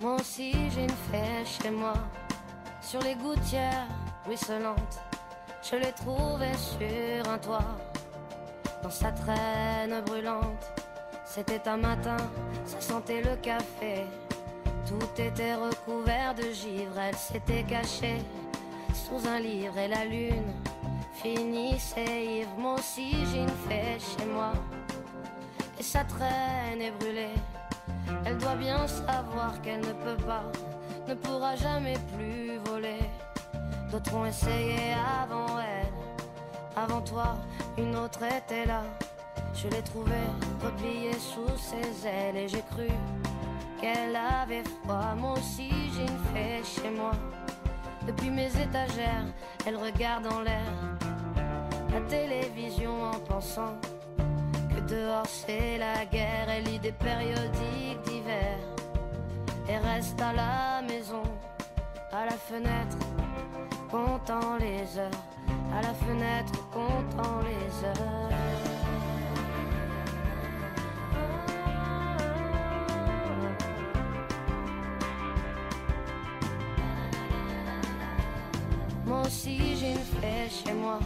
Moi aussi j'ai une fée chez moi, sur les gouttières ruisselantes. Je l'ai trouvée sur un toit, dans sa traîne brûlante. C'était un matin, ça sentait le café. Tout était recouvert de givre, elle s'était cachée sous un livre et la lune finissait ivre. Moi aussi j'ai une fée chez moi, et sa traîne est brûlée. Elle doit bien savoir qu'elle ne peut pas, ne pourra jamais plus voler. D'autres ont essayé avant elle, avant toi, une autre était là. Je l'ai trouvée repliée sous ses ailes et j'ai cru qu'elle avait froid. Moi aussi j'ai une fée chez moi, depuis mes étagères, elle regarde en l'air la télévision en pensant que dehors c'est la guerre. Elle lit des périodiques d'hiver et reste à la maison, à la fenêtre, comptant les heures, à la fenêtre, comptant les heures. Moi aussi j'ai une fée chez moi,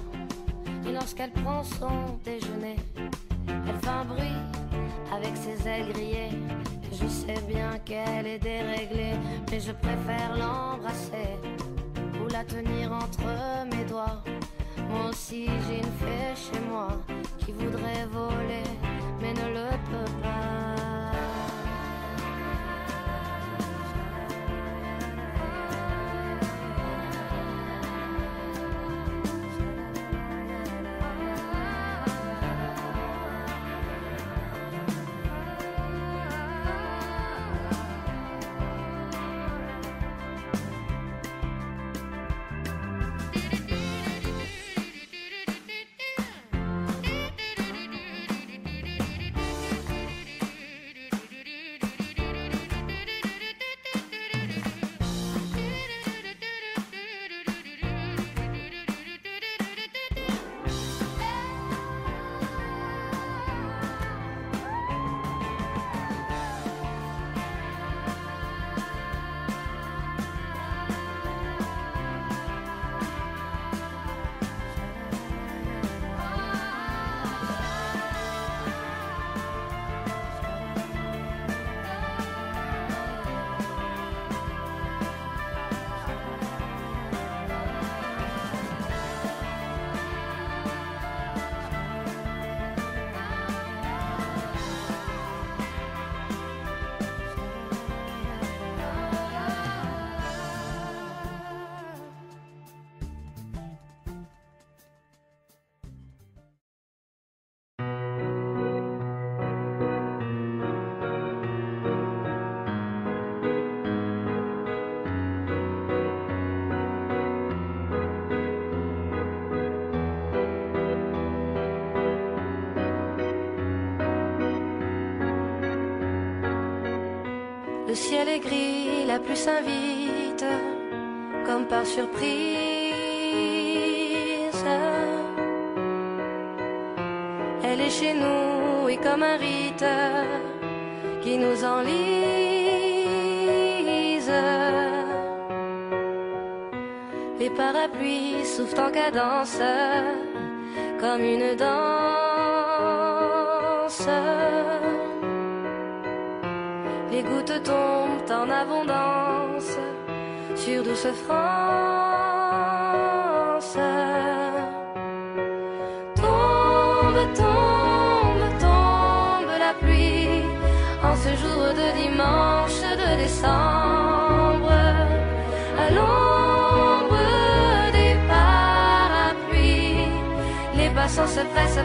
et lorsqu'elle prend son déjeuner, elle fait un bruit avec ses ailes grillées. Je sais bien qu'elle est déréglée, mais je préfère l'embrasser ou la tenir entre mes doigts. Moi aussi j'ai une fée chez moi qui voudrait voler, mais ne le peut pas. Le ciel est gris, la pluie s'invite, comme par surprise. Elle est chez nous et comme un rite qui nous enlise. Les parapluies soufflent en cadence, comme une danse. Les gouttes tombent en abondance sur Douce France. Tombe, tombe, tombe la pluie en ce jour de dimanche de décembre, à l'ombre des parapluies. Les passants se pressent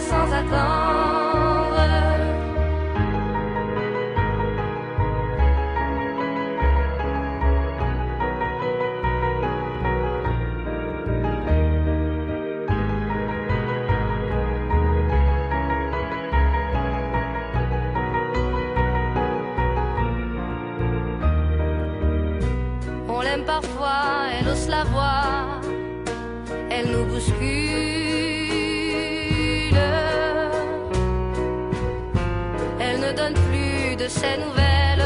sans attendre. Parfois, elle hausse la voix, elle nous bouscule. Elle ne donne plus de ses nouvelles,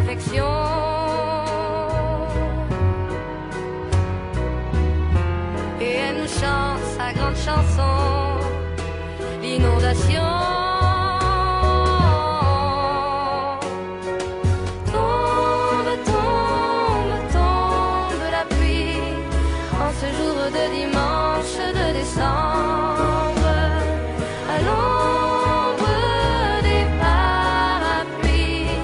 affection. Et elle nous chante sa grande chanson, l'inondation. Tombe, tombe, tombe la pluie en ce jour de dimanche de décembre, à l'ombre des parapluies.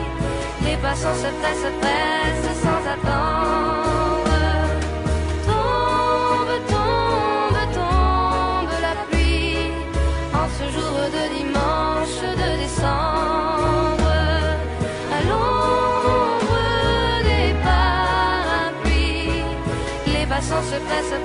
Les passants se pressent sans attendre. Tombe, tombe, tombe la pluie en ce jour de dimanche de décembre, à l'ombre des parapluies. Les passants se pressent